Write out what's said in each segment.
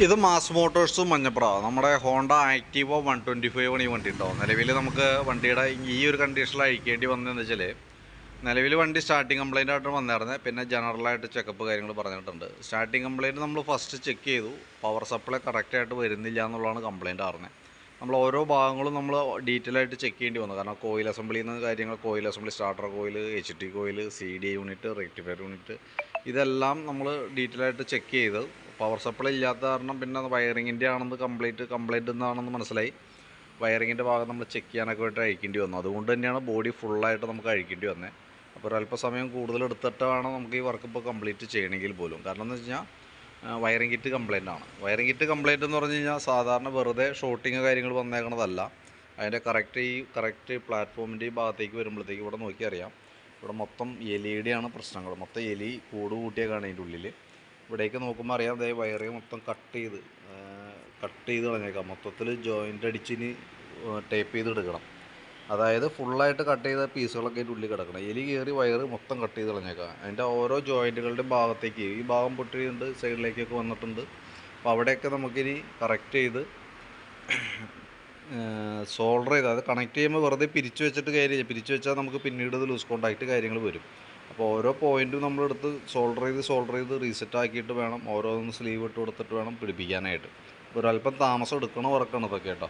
ഇത് mass Motors Manjapra നമ്മുടെ Honda ആക്റ്റീവോ 125 ആണ് ഈ വണ്ടി കേട്ടോ. നിലവിൽ നമുക്ക് വണ്ടിയുടെ ഈ ഒരു കണ്ടീഷനിൽ അഴിക്കേണ്ടി വന്നതെന്ന് വെച്ചാൽ നിലവിൽ വണ്ടി സ്റ്റാർട്ടിങ് കംപ്ലൈൻ്റ് ആയിട്ട് വന്നായിരുന്നത്. പിന്നെ ജനറലായിട്ട് ചെക്കപ്പ് കാര്യങ്ങൾ പറഞ്ഞിട്ടുണ്ട്. സ്റ്റാർട്ടിങ് കംപ്ലൈൻറ്റ് നമ്മൾ ഫസ്റ്റ് ചെക്ക് ചെയ്തു, പവർ സപ്ലൈ കറക്റ്റായിട്ട് വരുന്നില്ല എന്നുള്ളതാണ് കംപ്ലൈൻറ്റ് ആയിരുന്നത്. നമ്മൾ ഓരോ ഭാഗങ്ങളും നമ്മൾ ഡീറ്റെയിൽ ആയിട്ട് ചെക്ക് ചെയ്യേണ്ടി വന്നു. കാരണം കോയിൽ അസംബ്ലിയിൽ നിന്ന് കാര്യങ്ങൾ, coil assembly, starter coil, HT coil, CD unit, rectifier unit, ഇതെല്ലാം നമ്മൾ ഡീറ്റെയിൽ ആയിട്ട് ചെക്ക് ചെയ്ത് പവർ സപ്ലൈ ഇല്ലാത്ത കാരണം പിന്നെ വയറിങ്ങിൻ്റെ ആണെന്ന് കംപ്ലൈൻറ്റ് എന്നാണെന്ന് മനസ്സിലായി. വയറിങ്ങിൻ്റെ ഭാഗം നമ്മൾ ചെക്ക് ചെയ്യാനൊക്കെ ആയിട്ട് അഴിക്കേണ്ടി വന്നു. അതുകൊണ്ട് തന്നെയാണ് ബോഡി ഫുള്ളായിട്ട് നമുക്ക് അഴിക്കേണ്ടി വന്നത്. അപ്പോൾ ഒരല്പസമയം കൂടുതൽ എടുത്തിട്ടാണ് നമുക്ക് ഈ വർക്ക് ഇപ്പോൾ കംപ്ലീറ്റ് ചെയ്യണമെങ്കിൽ പോലും. കാരണം എന്ന് വെച്ച് കഴിഞ്ഞാൽ വയറിംഗ് കിറ്റ് കംപ്ലൈൻ്റ് ആണ്. വയറിംഗ് കിറ്റ് കംപ്ലൈൻറ്റ് എന്ന് പറഞ്ഞു കഴിഞ്ഞാൽ സാധാരണ വെറുതെ ഷോർട്ടിങ് കാര്യങ്ങൾ വന്നേക്കണതല്ല. അതിൻ്റെ കറക്റ്റ് പ്ലാറ്റ്ഫോമിൻ്റെ ഈ ഭാഗത്തേക്ക് വരുമ്പോഴത്തേക്ക് ഇവിടെ നോക്കിയറിയാം, ഇവിടെ മൊത്തം LED ആണ് പ്രശ്നങ്ങൾ. മൊത്തം എലി കൂട് കൂട്ടിയേക്കാണ് അതിൻ്റെ ഉള്ളിൽ. ഇവിടേക്ക് നോക്കുമ്പോൾ അറിയാം, അതേ വയറിങ് മൊത്തം കട്ട് ചെയ്ത് കളഞ്ഞേക്കാം. മൊത്തത്തിൽ ജോയിൻ്റ് അടിച്ചിന് ടേപ്പ് ചെയ്ത് എടുക്കണം. അതായത് ഫുള്ളായിട്ട് കട്ട് ചെയ്ത പീസുകളൊക്കെ അതിൻ്റെ ഉള്ളിൽ കിടക്കണം. എലി കയറി വയറ് മൊത്തം കട്ട് ചെയ്ത് കളഞ്ഞേക്കാം. അതിൻ്റെ ഓരോ ജോയിൻറ്റുകളുടെ ഭാഗത്തേക്ക് ഈ ഭാഗം പൊട്ടിയിട്ടുണ്ട്, സൈഡിലേക്കൊക്കെ വന്നിട്ടുണ്ട്. അപ്പോൾ അവിടെയൊക്കെ നമുക്കിനി കറക്റ്റ് ചെയ്ത് സോൾഡർ ചെയ്ത്, അത് കണക്ട് ചെയ്യുമ്പോൾ വെറുതെ പിരിച്ചു വെച്ചിട്ട് കാര്യം, പിരിച്ചു വെച്ചാൽ നമുക്ക് പിന്നീട് ഇത് ലൂസ് കോണ്ടാക്റ്റ് കാര്യങ്ങൾ വരും. അപ്പോൾ ഓരോ പോയിൻറ്റും നമ്മളെടുത്ത് സോൾഡർ ചെയ്ത് റീസെറ്റ് ആക്കിയിട്ട് വേണം ഓരോന്ന് സ്ലീവ് ഇട്ട് കൊടുത്തിട്ട് വേണം പിടിപ്പിക്കാനായിട്ട്. ഒരല്പം താമസം എടുക്കണ വർക്കാണ് ഇതൊക്കെ കേട്ടോ.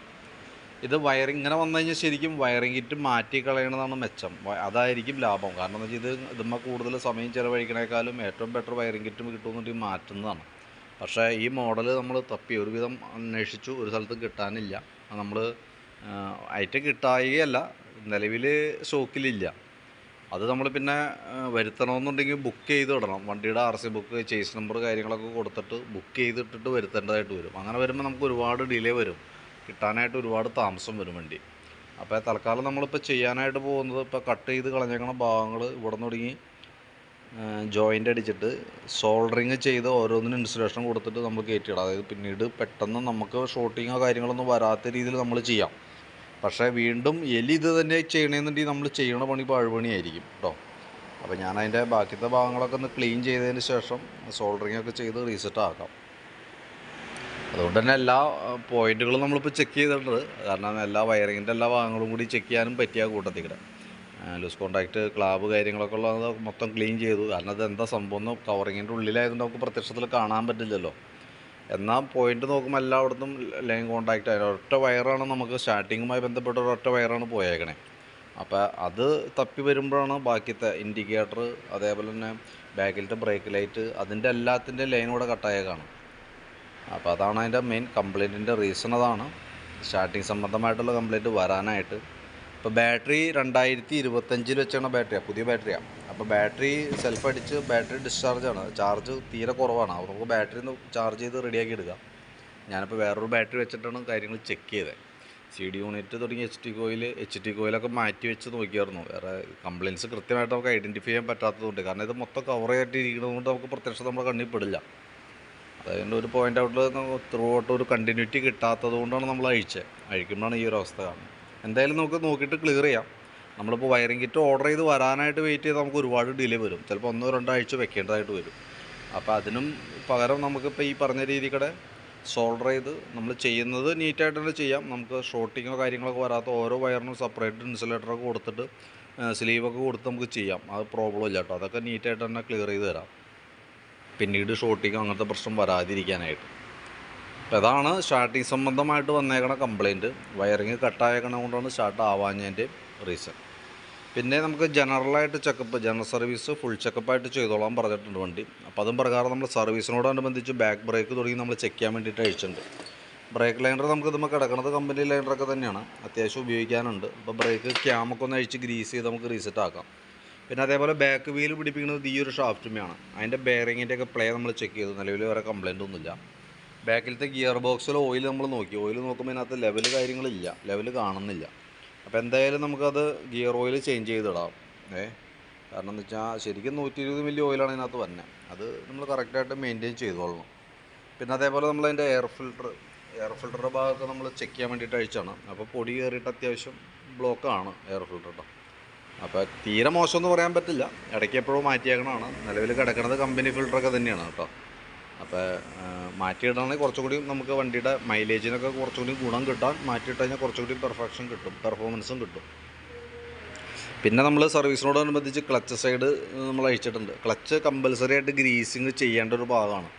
ഇത് വയറിങ് ഇങ്ങനെ വന്നു കഴിഞ്ഞാൽ ശരിക്കും വയറിങ് കിറ്റ് മാറ്റി കളയണതാണ് മെച്ചം. അതായിരിക്കും ലാഭം. കാരണം എന്ന് വെച്ചാൽ ഇതുമ്മ കൂടുതൽ സമയം ചിലവഴിക്കണേക്കാളും ഏറ്റവും ബെറ്റർ വയറിങ് കിറ്റും കിട്ടുമെന്നുണ്ടെങ്കിൽ മാറ്റുന്നതാണ്. പക്ഷേ ഈ മോഡൽ നമ്മൾ തപ്പി ഒരുവിധം അന്വേഷിച്ചു, ഒരു സ്ഥലത്തും കിട്ടാനില്ല. നമ്മൾ ഐറ്റം കിട്ടായികയല്ല, നിലവിൽ സ്റ്റോക്കിലില്ല. അത് നമ്മൾ പിന്നെ വരുത്തണമെന്നുണ്ടെങ്കിൽ ബുക്ക് ചെയ്ത് ഇടണം. വണ്ടിയുടെ RC ബുക്ക്, ചേസ് നമ്പർ കാര്യങ്ങളൊക്കെ കൊടുത്തിട്ട് ബുക്ക് ചെയ്തിട്ടിട്ട് വരുത്തേണ്ടതായിട്ട് വരും. അങ്ങനെ വരുമ്പോൾ നമുക്ക് ഒരുപാട് ഡിലേ വരും, കിട്ടാനായിട്ട് ഒരുപാട് താമസം വരും വണ്ടി. അപ്പോൾ തൽക്കാലം നമ്മളിപ്പോൾ ചെയ്യാനായിട്ട് പോകുന്നത്, ഇപ്പോൾ കട്ട് ചെയ്ത് കളഞ്ഞേക്കണ ഭാഗങ്ങൾ ഇവിടെ നിന്ന് തുടങ്ങി ജോയിൻ്റ് അടിച്ചിട്ട് സോൾഡറിങ് ചെയ്ത് ഓരോന്നിനും ഇൻസുലേഷൻ കൊടുത്തിട്ട് നമ്മൾ കയറ്റിയിടാം. അതായത് പിന്നീട് പെട്ടെന്ന് നമുക്ക് ഷോർട്ടിങ്ങോ കാര്യങ്ങളൊന്നും വരാത്ത രീതിയിൽ നമ്മൾ ചെയ്യാം. പക്ഷേ വീണ്ടും എലി ഇത് തന്നെ ചെയ്യണമെന്നുണ്ടെങ്കിൽ നമ്മൾ ചെയ്യണ പണി പഴുപണിയായിരിക്കും കേട്ടോ. അപ്പോൾ ഞാൻ അതിൻ്റെ ബാക്കിയത്തെ ഭാഗങ്ങളൊക്കെ ഒന്ന് ക്ലീൻ ചെയ്തതിന് ശേഷം സോൾഡറിങ്ങൊക്കെ ചെയ്ത് റീസെറ്റ് ആക്കാം. അതുകൊണ്ട് തന്നെ എല്ലാ പോയിൻറ്റുകളും നമ്മളിപ്പോൾ ചെക്ക് ചെയ്തിട്ടുണ്ട്. കാരണം എല്ലാ വയറിങ്ങിൻ്റെ എല്ലാ ഭാഗങ്ങളും കൂടി ചെക്ക് ചെയ്യാനും പറ്റിയ കൂട്ടത്തിക്കിടെ ലൂസ് കോണ്ടാക്റ്റ്, ക്ലാബ് കാര്യങ്ങളൊക്കെ ഉള്ളത് മൊത്തം ക്ലീൻ ചെയ്തു. കാരണം അത് എന്താ സംഭവം എന്ന് കവറിങ്ങിൻ്റെ ഉള്ളിലായതുകൊണ്ട് നമുക്ക് പ്രത്യക്ഷത്തിൽ കാണാൻ പറ്റില്ലല്ലോ. എന്നാൽ പോയിൻ്റ് നോക്കുമ്പോൾ എല്ലായിടത്തും ലൈൻ കോണ്ടാക്റ്റ് ആയിരുന്നു. ഒരൊറ്റ വയറാണ് നമുക്ക് സ്റ്റാർട്ടിങ്ങുമായി ബന്ധപ്പെട്ട ഒരൊറ്റ വയറാണ് പോയേക്കണേ. അപ്പോൾ അത് തപ്പി വരുമ്പോഴാണ് ബാക്കിയത്തെ ഇൻഡിക്കേറ്റർ, അതേപോലെ തന്നെ ബാക്കിലത്തെ ബ്രേക്ക് ലൈറ്റ്, അതിൻ്റെ എല്ലാത്തിൻ്റെ ലൈൻ കൂടെ കട്ടായേക്കാണ്. അപ്പോൾ അതാണ് അതിൻ്റെ മെയിൻ കംപ്ലൈൻറ്റിൻ്റെ റീസൺ. അതാണ് സ്റ്റാർട്ടിങ് സംബന്ധമായിട്ടുള്ള കംപ്ലൈൻറ്റ് വരാനായിട്ട്. ഇപ്പോൾ ബാറ്ററി 2025 വെച്ചാണ് ബാറ്ററിയാണ്, പുതിയ ബാറ്ററിയാണ്. അപ്പോൾ ബാറ്ററി സെൽഫ് അടിച്ച് ബാറ്ററി ഡിസ്ചാർജാണ്, ചാർജ് തീരെ കുറവാണ്. അപ്പോൾ നമുക്ക് ബാറ്ററി ഒന്ന് ചാർജ് ചെയ്ത് റെഡിയാക്കി എടുക്കാം. ഞാനിപ്പോൾ വേറൊരു ബാറ്ററി വെച്ചിട്ടാണ് കാര്യങ്ങൾ ചെക്ക് ചെയ്തത്. CD യൂണിറ്റ് തുടങ്ങി HT കോയിലൊക്കെ മാറ്റി വെച്ച് നോക്കിയായിരുന്നു. വേറെ കംപ്ലയിൻറ്റ്സ് കൃത്യമായിട്ട് നമുക്ക് ഐഡൻറ്റിഫൈ ചെയ്യാൻ പറ്റാത്തതുകൊണ്ട്. കാരണം ഇത് മൊത്തം കവർ ആയിട്ട് ഇരിക്കുന്നതുകൊണ്ട് നമുക്ക് പ്രത്യക്ഷം നമ്മുടെ കണ്ണിൽ പെടില്ല. അതിൻ്റെ ഒരു പോയിൻ്റ് ഔട്ടിൽ ത്രൂ ഔട്ട് ഒരു കണ്ടിന്യൂറ്റി കിട്ടാത്തത് കൊണ്ടാണ് നമ്മൾ അഴിക്കുമ്പോഴാണ് ഈ ഒരു അവസ്ഥ കാണുന്നത്. എന്തായാലും നമുക്ക് നോക്കിയിട്ട് ക്ലിയർ ചെയ്യാം. നമ്മളിപ്പോൾ വയറിംഗ് കിറ്റ് ഓർഡർ ചെയ്ത് വരാനായിട്ട് വെയിറ്റ് ചെയ്ത് നമുക്ക് ഒരുപാട് ഡിലേ വരും. ചിലപ്പോൾ 1-2 ആഴ്ച വെക്കേണ്ടതായിട്ട് വരും. അപ്പോൾ അതിനും പകരം നമുക്കിപ്പോൾ ഈ പറഞ്ഞ രീതിക്കടെ സോൾഡർ ചെയ്ത് നമ്മൾ ചെയ്യുന്നത് നീറ്റായിട്ട് തന്നെ ചെയ്യാം. നമുക്ക് ഷോർട്ടിങ്ങോ കാര്യങ്ങളൊക്കെ വരാത്ത ഓരോ വയറിനും സെപ്പറേറ്റ് ഇൻസുലേറ്ററൊക്കെ കൊടുത്തിട്ട് സ്ലീവൊക്കെ കൊടുത്ത് നമുക്ക് ചെയ്യാം. അത് പ്രോബ്ലം ഇല്ല കേട്ടോ. അതൊക്കെ നീറ്റായിട്ട് തന്നെ ക്ലിയർ ചെയ്ത് തരാം, പിന്നീട് ഷോർട്ടിങ്ങോ അങ്ങനത്തെ പ്രശ്നം വരാതിരിക്കാനായിട്ട്. അപ്പോൾ അതാണ് സ്റ്റാർട്ടിങ് സംബന്ധമായിട്ട് വന്നേക്കണ കംപ്ലയിൻറ്റ്. വയറിങ് കട്ടായേക്കണ കൊണ്ടാണ് സ്റ്റാർട്ട് ആവാഞ്ഞതിൻ്റെ റീസൺ. പിന്നെ നമുക്ക് ജനറൽ സർവീസ് ഫുൾ ചെക്കപ്പായിട്ട് ചെയ്തോളാൻ പറഞ്ഞിട്ടുണ്ട് വണ്ടി. അപ്പോൾ അതും പ്രകാരം നമ്മൾ സർവീസിനോടനുബന്ധിച്ച് ബാക്ക് ബ്രേക്ക് തുടങ്ങി നമ്മൾ ചെക്ക് ചെയ്യാൻ വേണ്ടിയിട്ട് അഴിച്ചിട്ടുണ്ട്. ബ്രേക്ക് ലൈനർ നമുക്ക് ഇതുമ്പോൾ കിടക്കുന്നത് കമ്പനി ലൈനറൊക്കെ തന്നെയാണ്, അത്യാവശ്യം ഉപയോഗിക്കാനുണ്ട്. അപ്പോൾ ബ്രേക്ക് ക്യാമൊക്കെ ഒന്ന് അഴിച്ച് ഗ്രീസ് ചെയ്ത് നമുക്ക് റീസെറ്റ് ആക്കാം. പിന്നെ അതേപോലെ ബാക്ക് വീൽ പിടിപ്പിക്കുന്നത് ഈ ഒരു ഷാഫ്റ്റുമാണ്. അതിൻ്റെ ബെയറിങ്ങിൻ്റെയൊക്കെ പ്ലേ നമ്മൾ ചെക്ക് ചെയ്തു. നിലവിൽ വേറെ കംപ്ലയിൻ്റ് ഒന്നുമില്ല. ബാക്കിലത്തെ ഗിയർ ബോക്സിൽ ഓയിൽ നമ്മൾ നോക്കി. ഓയിൽ നോക്കുമ്പോൾ ഇതിനകത്ത് ലെവൽ കാര്യങ്ങളില്ല, ലെവൽ കാണുന്നില്ല. അപ്പോൾ എന്തായാലും നമുക്കത് ഗിയർ ഓയിൽ ചേഞ്ച് ചെയ്തിടാം. കാരണം എന്ന് വെച്ചാൽ ശരിക്കും 120 മില്ലി ഓയിലാണ് ഇതിനകത്ത് വന്നത്. അത് നമ്മൾ കറക്റ്റായിട്ട് മെയിൻറ്റെയിൻ ചെയ്തോളണം. പിന്നെ അതേപോലെ നമ്മളതിൻ്റെ എയർ ഫിൽറ്ററുടെ ഭാഗമൊക്കെ നമ്മൾ ചെക്ക് ചെയ്യാൻ വേണ്ടിയിട്ട് അഴിച്ചാണ്. അപ്പോൾ പൊടി കയറിയിട്ട് അത്യാവശ്യം ബ്ലോക്കാണ് എയർ ഫിൽറ്റർ. അപ്പോൾ തീരെ മോശമെന്ന് പറയാൻ പറ്റില്ല, ഇടയ്ക്ക് എപ്പോഴും മാറ്റിയേക്കണതാണ്. നിലവിൽ കിടക്കുന്നത് കമ്പനി ഫിൽറ്ററൊക്കെ തന്നെയാണ് കേട്ടോ. അപ്പോൾ മാറ്റിയിടണമെങ്കിൽ കുറച്ചുകൂടി നമുക്ക് വണ്ടിയുടെ മൈലേജിനൊക്കെ കുറച്ചുകൂടി ഗുണം കിട്ടാൻ മാറ്റിയിട്ട് കഴിഞ്ഞാൽ കുറച്ചുകൂടി പെർഫെക്ഷൻ കിട്ടും, പെർഫോമൻസും കിട്ടും. പിന്നെ നമ്മൾ സർവീസിനോടനുബന്ധിച്ച് ക്ലച്ച് സൈഡ് നമ്മൾ അഴിച്ചിട്ടുണ്ട്. ക്ലച്ച് കമ്പൽസറി ആയിട്ട് ഗ്രീസിങ് ചെയ്യേണ്ട ഒരു ഭാഗമാണ്.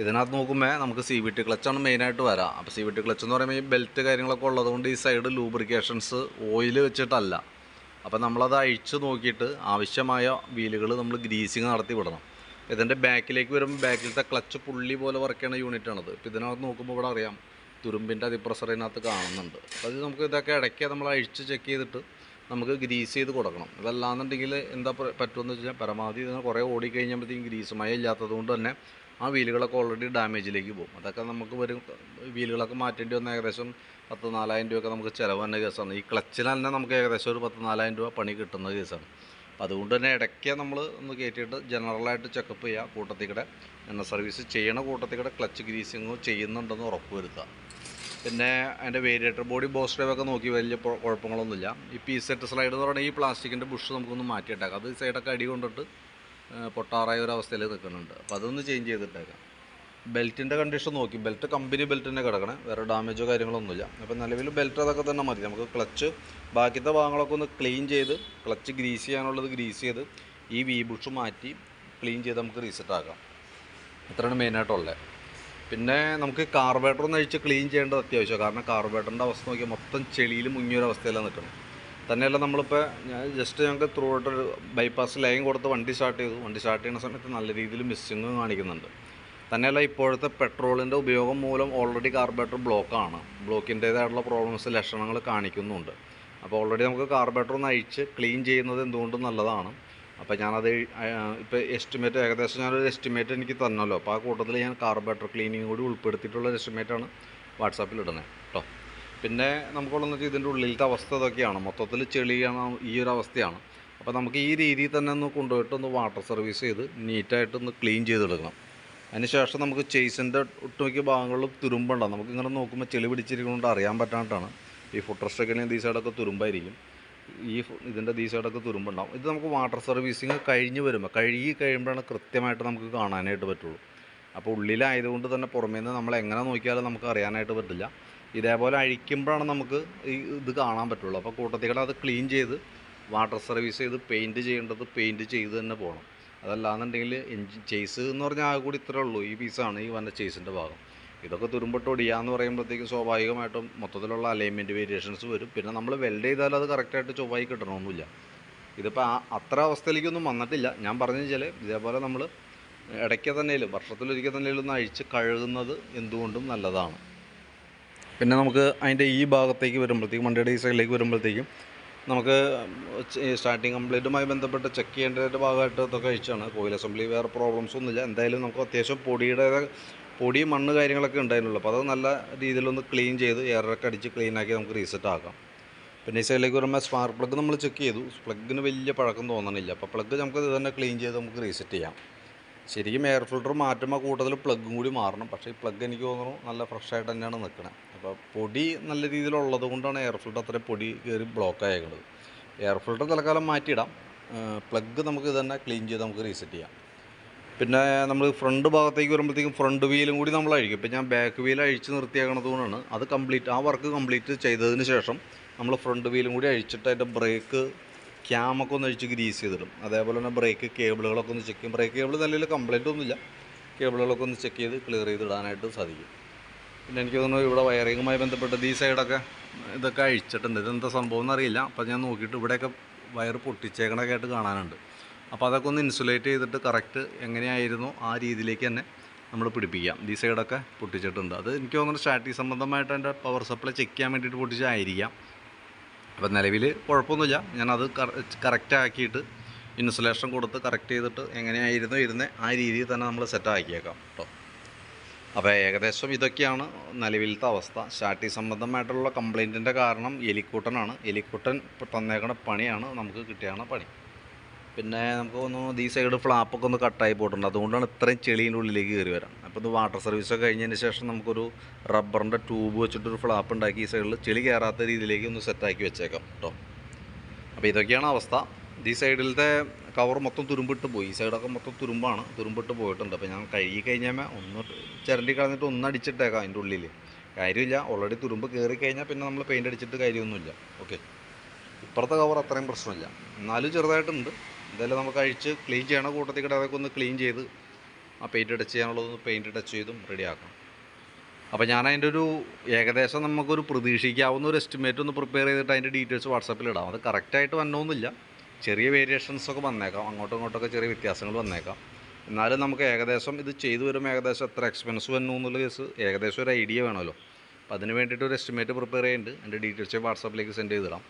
ഇതിനകത്ത് നോക്കുമ്പോൾ നമുക്ക് CVT ക്ലച്ചാണ് മെയിനായിട്ട് വരാം. അപ്പോൾ CVT ക്ലച്ച് എന്ന് പറയുമ്പോൾ ഈ ബെൽറ്റ് കാര്യങ്ങളൊക്കെ ഉള്ളതുകൊണ്ട് ഈ സൈഡ് ലൂബ്രിക്കേഷൻസ് ഓയിൽ വെച്ചിട്ടല്ല. അപ്പോൾ നമ്മളത് അഴിച്ച് നോക്കിയിട്ട് ആവശ്യമായ വീലുകൾ നമ്മൾ ഗ്രീസിങ് നടത്തി വിടണം. ഇതിൻ്റെ ബാക്കിലേക്ക് വരുമ്പോൾ ബാക്കിലത്തെ ക്ലച്ച് പുള്ളി പോലെ വർക്ക് ചെയ്യുന്ന യൂണിറ്റാണത്. ഇപ്പോൾ ഇതിനകത്ത് നോക്കുമ്പോൾ ഇവിടെ അറിയാം തുരുമ്പിൻ്റെ അതിപ്രസർ ഇതിനകത്ത് കാണുന്നുണ്ട്. അപ്പോൾ അത് നമുക്ക് ഇതൊക്കെ ഇടയ്ക്ക് നമ്മൾ അഴിച്ച് ചെക്ക് ചെയ്തിട്ട് നമുക്ക് ഗ്രീസ് ചെയ്ത് കൊടുക്കണം. അതല്ലാന്നുണ്ടെങ്കിൽ എന്താ പറ്റുമെന്ന് വെച്ചാൽ പരമാവധി ഇതിന് കുറേ ഓടിക്കഴിഞ്ഞപ്പോഴത്തേക്കും ഗ്രീസ് മയം ഇല്ലാത്തത് കൊണ്ട് തന്നെ ആ വീലുകളൊക്കെ ഓൾറെഡി ഡാമേജിലേക്ക് പോകും. അതൊക്കെ നമുക്ക് വരും. വീലുകളൊക്കെ മാറ്റേണ്ടി വന്ന ഏകദേശം 10-4000 രൂപയൊക്കെ നമുക്ക് ചിലവ് തന്നെ കേസാണ്. ഈ ക്ലച്ചിൽ തന്നെ നമുക്ക് ഏകദേശം ഒരു 10-4000 രൂപ പണി കിട്ടുന്ന കേസാണ്. അപ്പോൾ അതുകൊണ്ട് തന്നെ ഇടയ്ക്ക് നമ്മൾ ഒന്ന് കയറ്റിയിട്ട് ജനറലായിട്ട് ചെക്കപ്പ് ചെയ്യുക. കൂട്ടത്തിക്കടെ സർവീസ് ചെയ്യണ കൂട്ടത്തിക്കടെ ക്ലച്ച് ഗ്രീസിങ്ങോ ചെയ്യുന്നുണ്ടെന്ന് ഉറപ്പ് വരുത്തുക. പിന്നെ അതിൻ്റെ വേരിയേറ്റർ ബോഡി ബോസ് ഡ്രൈവൊക്കെ നോക്കി വലിയ കുഴപ്പങ്ങളൊന്നുമില്ല. ഈ പീസെറ്റ് സ്ലൈഡ് എന്ന് പറയുന്നത് ഈ പ്ലാസ്റ്റിക്കിൻ്റെ ബുഷ് നമുക്കൊന്ന് മാറ്റിയിട്ടേക്കാം. അത് സൈഡൊക്കെ അടി കൊണ്ടിട്ട് പൊട്ടാറായ ഒരു അവസ്ഥയിൽ നിൽക്കുന്നുണ്ട്. അപ്പോൾ അതൊന്ന് ചേഞ്ച് ചെയ്തിട്ടേക്കാം. ബെൽറ്റിൻ്റെ കണ്ടീഷൻ നോക്കി, ബെൽറ്റ് കമ്പനി ബെൽറ്റ് തന്നെ കിടക്കണേ, വേറെ ഡാമേജോ കാര്യങ്ങളൊന്നുമില്ല. അപ്പോൾ നിലവിൽ ബെൽറ്റ് അതൊക്കെ തന്നെ മതി. നമുക്ക് ക്ലച്ച് ബാക്കിത്തെ ഭാഗങ്ങളൊക്കെ ഒന്ന് ക്ലീൻ ചെയ്ത് ക്ലച്ച് ഗ്രീസ് ചെയ്യാനുള്ളത് ഗ്രീസ് ചെയ്ത് ഈ വി ബുഷ് മാറ്റി ക്ലീൻ ചെയ്ത് നമുക്ക് റീസെറ്റ് ആക്കാം. ഇത്രയാണ് മെയിനായിട്ടുള്ളത്. പിന്നെ നമുക്ക് കാർബേറ്റർ ഒന്ന് അഴിച്ച് ക്ലീൻ ചെയ്യേണ്ടത് അത്യാവശ്യമാണ്. കാരണം കാർബേറ്ററിൻ്റെ അവസ്ഥ നോക്കിയാൽ മൊത്തം ചെളിയിൽ മുങ്ങിയൊരവസ്ഥയിലാണ് നിൽക്കുന്നത്. തന്നെയല്ല നമ്മളിപ്പോൾ ജസ്റ്റ് ഞങ്ങൾക്ക് ത്രൂ ഔട്ടൊരു ബൈപ്പാസ് ലൈൻ കൊടുത്ത് വണ്ടി സ്റ്റാർട്ട് ചെയ്തു. വണ്ടി സ്റ്റാർട്ട് ചെയ്യുന്ന സമയത്ത് നല്ല രീതിയിൽ മിസ്സിങ് കാണിക്കുന്നുണ്ട്. തന്നെയല്ല ഇപ്പോഴത്തെ പെട്രോളിൻ്റെ ഉപയോഗം മൂലം ഓൾറെഡി കാർബേറ്റർ ബ്ലോക്കാണ്. ബ്ലോക്കിൻ്റേതായിട്ടുള്ള പ്രോബ്ലംസ് ലക്ഷണങ്ങൾ കാണിക്കുന്നുണ്ട്. അപ്പോൾ ഓൾറെഡി നമുക്ക് കാർബേറ്റർ ഒന്ന് അഴിച്ച് ക്ലീൻ ചെയ്യുന്നത് എന്തുകൊണ്ടും നല്ലതാണ്. അപ്പോൾ ഞാനത് ഇപ്പോൾ എസ്റ്റിമേറ്റ് ഏകദേശം ഞാനൊരു എസ്റ്റിമേറ്റ് എനിക്ക് തന്നല്ലോ. അപ്പോൾ ആ കൂട്ടത്തിൽ ഞാൻ കാർബേറ്റർ ക്ലീനിങ് കൂടി ഉൾപ്പെടുത്തിയിട്ടുള്ള എസ്റ്റിമേറ്റാണ് വാട്സാപ്പിൽ ഇടുന്നത് കേട്ടോ. പിന്നെ നമുക്കുള്ളതെന്ന് വെച്ചാൽ ഇതിൻ്റെ ഉള്ളിലത്തെ അവസ്ഥ ഇതൊക്കെയാണ്. മൊത്തത്തിൽ ചെളിയാണ്, ഈ ഒരു അവസ്ഥയാണ്. അപ്പോൾ നമുക്ക് ഈ രീതിയിൽ തന്നെ ഒന്ന് കൊണ്ടുപോയിട്ട് ഒന്ന് വാട്ടർ സർവീസ് ചെയ്ത് നീറ്റായിട്ടൊന്ന് ക്ലീൻ ചെയ്തെടുക്കണം. അതിനുശേഷം നമുക്ക് ചേസിൻ്റെ ഒട്ടുമിക്ക ഭാഗങ്ങളിലും തുരുമ്പുണ്ടാകും. നമുക്കിങ്ങനെ നോക്കുമ്പോൾ ചെളി പിടിച്ചിരിക്കുന്നതുകൊണ്ട് അറിയാൻ പറ്റാനായിട്ടാണ്. ഈ ഫുഡ് റെസ്റ്റൊക്കെ ഈ സൈഡൊക്കെ തുരുമ്പായിരിക്കും, ഇതിൻ്റെ ഈ സൈഡൊക്കെ തുരുമ്പുണ്ടാകും. ഇത് നമുക്ക് വാട്ടർ സർവീസിങ് കഴിഞ്ഞ് വരുമ്പോൾ കഴുകി കഴിയുമ്പോഴാണ് കൃത്യമായിട്ട് നമുക്ക് കാണാനായിട്ട് പറ്റുള്ളൂ. അപ്പോൾ ഉള്ളിലായതുകൊണ്ട് തന്നെ പുറമേ നിന്ന് നമ്മൾ എങ്ങനെ നോക്കിയാലും നമുക്ക് അറിയാനായിട്ട് പറ്റില്ല. ഇതേപോലെ അഴിക്കുമ്പോഴാണ് നമുക്ക് ഇത് കാണാൻ പറ്റുള്ളൂ. അപ്പോൾ കൂട്ടത്തിക്കടെ അത് ക്ലീൻ ചെയ്ത് വാട്ടർ സർവീസ് ചെയ്ത് പെയിൻറ്റ് ചെയ്യേണ്ടത് പെയിൻറ്റ് ചെയ്ത് തന്നെ പോകണം. അതല്ലാന്നുണ്ടെങ്കിൽ എൻജിൻ ചേസ് എന്ന് പറഞ്ഞാൽ ആകെ കൂടി ഇത്രേ ഉള്ളൂ. ഈ പീസാണ് ഈ വന്ന ചേസിൻ്റെ ഭാഗം. ഇതൊക്കെ തുരുമ്പിട്ട് ഒടിയാന്ന് പറയുമ്പോഴത്തേക്കും സ്വാഭാവികമായിട്ടും മൊത്തത്തിലുള്ള അലൈൻമെൻറ്റ് വേരിയേഷൻസ് വരും. പിന്നെ നമ്മൾ വെൽഡ് ചെയ്താൽ അത് കറക്റ്റായിട്ട് ചൊവ്വായി കിട്ടണമെന്നില്ല. ഇതിപ്പോൾ അത്ര അവസ്ഥയിലേക്കൊന്നും വന്നിട്ടില്ല. ഞാൻ പറഞ്ഞു വെച്ചാൽ ഇതേപോലെ നമ്മൾ ഇടയ്ക്ക് തന്നെയും വർഷത്തിലൊരിക്കൽ തന്നെയും ഒന്ന് അഴിച്ച് കഴുകുന്നത് എന്തുകൊണ്ടും നല്ലതാണ്. പിന്നെ നമുക്ക് അതിൻ്റെ ഈ ഭാഗത്തേക്ക് വരുമ്പോഴത്തേക്കും വണ്ടിയുടെ ഈ സൈഡിലേക്ക് വരുമ്പോഴത്തേക്കും നമുക്ക് സ്റ്റാർട്ടിങ് കംപ്ലൈൻറ്റുമായി ബന്ധപ്പെട്ട് ചെക്ക് ചെയ്യേണ്ടതിൻ്റെ ഭാഗമായിട്ട് ഇതൊക്കെ അഴിച്ചാണ്. കോയിൽ അസംബ്ലി വേറെ പ്രോബ്ലംസ് ഒന്നുമില്ല. എന്തായാലും നമുക്ക് അത്യാവശ്യം പൊടി മണ്ണ് കാര്യങ്ങളൊക്കെ ഉണ്ടായിരുന്നുള്ളൂ. അപ്പോൾ അത് നല്ല രീതിയിലൊന്ന് ക്ലീൻ ചെയ്ത് എയറൊക്കെ അടിച്ച് ക്ലീനാക്കി നമുക്ക് റീസെറ്റ് ആക്കാം. പിന്നെ ഈ സൈഡിലേക്ക് വരുമ്പോൾ സ്പാർക്ക് പ്ലഗ് നമ്മൾ ചെക്ക് ചെയ്തു. പ്ലഗിന് വലിയ പഴക്കം തോന്നണില്ല. അപ്പോൾ പ്ലഗ് നമുക്ക് ഇത് തന്നെ ക്ലീൻ ചെയ്ത് നമുക്ക് റീസെറ്റ് ചെയ്യാം. ശരിക്കും എയർ ഫിൽറ്റർ മാറ്റുമ്പോൾ കൂട്ടത്തിൽ പ്ലഗും കൂടി മാറണം. പക്ഷേ ഈ പ്ലഗ് എനിക്ക് തോന്നുന്നു നല്ല ഫ്രഷായിട്ട് തന്നെയാണ് നിൽക്കുന്നത്. അപ്പോൾ പൊടി നല്ല രീതിയിലുള്ളത് കൊണ്ടാണ് എയർ ഫിൽറ്റർ അത്രയും പൊടി കയറി ബ്ലോക്ക് ആയേക്കുന്നത്. എയർ ഫിൽറ്റർ തൽക്കാലം മാറ്റിയിടാം. പ്ലഗ് നമുക്ക് ഇത് തന്നെ ക്ലീൻ ചെയ്ത് നമുക്ക് റീസെറ്റ് ചെയ്യാം. പിന്നെ നമ്മൾ ഫ്രണ്ട് ഭാഗത്തേക്ക് വരുമ്പോഴത്തേക്കും ഫ്രണ്ട് വീലും കൂടി നമ്മൾ അഴിക്കും. ഇപ്പോൾ ഞാൻ ബാക്ക് വീൽ അഴിച്ച് നിർത്തിയേക്കണതുകൊണ്ടാണ് അത് കംപ്ലീറ്റ് ആ വർക്ക് കംപ്ലീറ്റ് ചെയ്തതിന് ശേഷം നമ്മൾ ഫ്രണ്ട് വീലും കൂടി അഴിച്ചിട്ട് അതിൻ്റെ ബ്രേക്ക് ക്യാമൊക്കെ ഒന്ന് അഴിച്ച് ഗ്രീസ് ചെയ്തിടും. അതേപോലെ തന്നെ ബ്രേക്ക് കേബിളുകളൊക്കെ ഒന്ന് ചെക്ക് ചെയ്യും. ബ്രേക്ക് കേബിൾ നല്ല കംപ്ലൈൻറ്റ് ഒന്നുമില്ല. കേബിളുകളൊക്കെ ഒന്ന് ചെക്ക് ചെയ്ത് ക്ലിയർ ചെയ്തിടാനായിട്ട് സാധിക്കും. പിന്നെ എനിക്ക് തോന്നുന്നു ഇവിടെ വയറിങ്ങുമായി ബന്ധപ്പെട്ട് ഈ സൈഡൊക്കെ ഇതൊക്കെ അഴിച്ചിട്ടുണ്ട്. ഇതെന്താ സംഭവം എന്നറിയില്ല. അപ്പോൾ ഞാൻ നോക്കിയിട്ട് ഇവിടെയൊക്കെ വയർ പൊട്ടിച്ചേക്കണൊക്കെ ആയിട്ട് കാണാനുണ്ട്. അപ്പോൾ അതൊക്കെ ഒന്ന് ഇൻസുലേറ്റ് ചെയ്തിട്ട് കറക്റ്റ് എങ്ങനെയായിരുന്നു ആ രീതിയിലേക്ക് തന്നെ നമ്മൾ പിടിപ്പിക്കാം. ഈ സൈഡൊക്കെ പൊട്ടിച്ചിട്ടുണ്ട്. അത് എനിക്ക് തോന്നുന്നു സ്റ്റാർട്ടിങ് സംബന്ധമായിട്ട് അതിൻ്റെ പവർ സപ്ലൈ ചെക്ക് ചെയ്യാൻ വേണ്ടിയിട്ട് പൊട്ടിച്ചായിരിക്കാം. അപ്പോൾ നിലവിൽ കുഴപ്പമൊന്നുമില്ല. ഞാനത് കറക്റ്റ് ആക്കിയിട്ട് ഇൻസുലേഷൻ കൊടുത്ത് കറക്റ്റ് ചെയ്തിട്ട് എങ്ങനെയായിരുന്നു ഇരുന്നത് ആ രീതിയിൽ തന്നെ നമ്മൾ സെറ്റ് ആക്കിയേക്കാം കേട്ടോ. അപ്പോൾ ഏകദേശം ഇതൊക്കെയാണ് നിലവിലത്തെ അവസ്ഥ. സ്റ്റാർട്ടിങ് സംബന്ധമായിട്ടുള്ള കംപ്ലൈൻറ്റിൻ്റെ കാരണം എലിക്കൂട്ടനാണ്. എലിക്കൂട്ടൻ തന്നേക്കണ പണിയാണ് നമുക്ക് കിട്ടിയാണ് പണി. പിന്നെ നമുക്ക് ഒന്ന് ഈ സൈഡ് ഫ്ലാപ്പൊക്കെ ഒന്ന് കട്ടായി പോയിട്ടുണ്ട്. അതുകൊണ്ടാണ് ഇത്രയും ചെളീൻ്റെ ഉള്ളിലേക്ക് കയറി വരാം. അപ്പോൾ ഇത് വാട്ടർ സർവീസൊക്കെ കഴിഞ്ഞതിന് ശേഷം നമുക്കൊരു റബ്ബറിൻ്റെ ട്യൂബ് വെച്ചിട്ടൊരു ഫ്ലാപ്പ് ഉണ്ടാക്കി ഈ സൈഡിൽ ചെളി കയറാത്ത രീതിയിലേക്ക് ഒന്ന് സെറ്റാക്കി വെച്ചേക്കാം കേട്ടോ. അപ്പോൾ ഇതൊക്കെയാണ് അവസ്ഥ. ഈ സൈഡിലത്തെ കവർ മൊത്തം തുരുമ്പിട്ട് പോയി, ഈ സൈഡൊക്കെ മൊത്തം തുരുമ്പിട്ട് പോയിട്ടുണ്ട്. അപ്പോൾ ഞാൻ കഴുകി കഴിഞ്ഞാൽ ഒന്ന് ചിരണ്ടി കളഞ്ഞിട്ട് ഒന്ന് അടിച്ചിട്ടേക്കാം അതിൻ്റെ ഉള്ളിൽ. കാര്യമില്ല, ഓൾറെഡി തുരുമ്പ് കയറി കഴിഞ്ഞാൽ പിന്നെ നമ്മൾ പെയിൻ്റ് അടിച്ചിട്ട് കാര്യമൊന്നുമില്ല. ഓക്കെ, ഇപ്പുറത്തെ കവർ അത്രയും പ്രശ്നമില്ല, എന്നാലും ചെറുതായിട്ടുണ്ട്. എന്തായാലും നമുക്ക് അഴിച്ച് ക്ലീൻ ചെയ്യണ കൂട്ടത്തിൽ കൂടെ അതൊക്കെ ഒന്ന് ക്ലീൻ ചെയ്ത് ആ പെയിൻറ്റ് ടച്ച് ചെയ്യാനുള്ളതൊന്ന് പെയിൻറ്റ് ടച്ച് ചെയ്തും റെഡിയാക്കണം. അപ്പോൾ ഞാൻ അതിൻ്റെ ഒരു ഏകദേശം നമുക്കൊരു പ്രതീക്ഷിക്കാവുന്ന ഒരു എസ്റ്റിമേറ്റ് ഒന്ന് പ്രിപ്പയർ ചെയ്തിട്ട് അതിൻ്റെ ഡീറ്റെയിൽസ് വാട്സാപ്പിൽ ഇടാം. അത് കറക്റ്റായിട്ട് വന്നൊന്നുമില്ല, ചെറിയ വേരിയേഷൻസൊക്കെ വന്നേക്കാം, അങ്ങോട്ടും ഇങ്ങോട്ടൊക്കെ ചെറിയ വ്യത്യാസങ്ങൾ വന്നേക്കാം. എന്നാലും നമുക്ക് ഏകദേശം ഇത് ചെയ്തു വരുമ്പോൾ ഏകദേശം എത്ര എക്സ്പെൻസ് വന്നു എന്നുള്ള കേസ് ഏകദേശം ഒരു ഐഡിയ വേണമല്ലോ. അപ്പോൾ അതിന് വേണ്ടിയിട്ട് ഒരു എസ്റ്റിമേറ്റ് പ്രിപ്പയർ ചെയ്യുന്നുണ്ട്, അതിൻ്റെ ഡീറ്റെയിൽസ് വാട്സാപ്പിലേക്ക് സെൻഡ് ചെയ്തിടാം.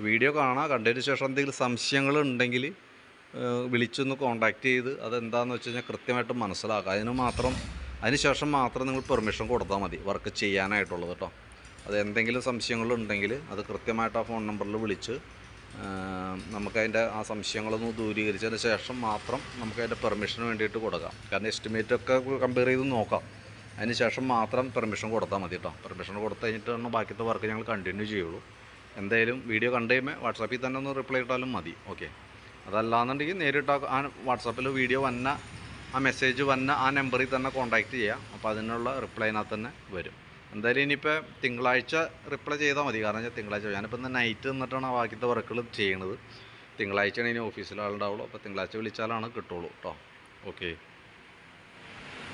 വീഡിയോ കാണാം, കണ്ടതിന് ശേഷം എന്തെങ്കിലും സംശയങ്ങളുണ്ടെങ്കിൽ വിളിച്ചൊന്ന് കോൺടാക്റ്റ് ചെയ്ത് അതെന്താണെന്ന് വെച്ച് കഴിഞ്ഞാൽ കൃത്യമായിട്ട് മനസ്സിലാക്കുക. അതിന് ശേഷം മാത്രം നിങ്ങൾ പെർമിഷൻ കൊടുത്താൽ മതി വർക്ക് ചെയ്യാനായിട്ടുള്ളത് കേട്ടോ. അത് എന്തെങ്കിലും സംശയങ്ങളുണ്ടെങ്കിൽ അത് കൃത്യമായിട്ട് ആ ഫോൺ നമ്പറിൽ വിളിച്ച് നമുക്കതിൻ്റെ ആ സംശയങ്ങളൊന്ന് ദൂരീകരിച്ചതിന് ശേഷം മാത്രം നമുക്കതിൻ്റെ പെർമിഷന് വേണ്ടിയിട്ട് കൊടുക്കാം. കാരണം എസ്റ്റിമേറ്റൊക്കെ കമ്പയർ ചെയ്ത് നോക്കാം, അതിന് ശേഷം മാത്രം പെർമിഷൻ കൊടുത്താൽ മതി കേട്ടോ. പെർമിഷൻ കൊടുത്തു കഴിഞ്ഞിട്ടാണ് ബാക്കിയത്തെ വർക്ക് ഞങ്ങൾ കണ്ടിന്യൂ ചെയ്യുള്ളൂ. എന്തായാലും വീഡിയോ കണ്ടു കഴിയുമ്പോൾ വാട്സാപ്പിൽ തന്നെ ഒന്ന് റിപ്ലൈ ഇട്ടാലും മതി. ഓക്കെ, അതല്ലാന്നുണ്ടെങ്കിൽ നേരിട്ട് ആ വാട്സാപ്പിൽ വീഡിയോ വന്ന ആ മെസ്സേജ് വന്ന ആ നമ്പറിൽ തന്നെ കോൺടാക്റ്റ് ചെയ്യാം. അപ്പോൾ അതിനുള്ള റിപ്ലൈനകത്ത് തന്നെ വരും. എന്തായാലും ഇനിയിപ്പോൾ തിങ്കളാഴ്ച റിപ്ലൈ ചെയ്താൽ മതി. കാരണം തിങ്കളാഴ്ച ഞാനിപ്പോൾ ഇന്ന് നൈറ്റ് നിന്നിട്ടാണ് ബാക്കിയത്തെ വർക്കുകൾ ചെയ്യണത്. തിങ്കളാഴ്ചയാണ് ഇനി ഓഫീസിൽ ആളുണ്ടാവുള്ളൂ. അപ്പോൾ തിങ്കളാഴ്ച വിളിച്ചാലാണ് കിട്ടുള്ളൂ കേട്ടോ. ഓക്കെ.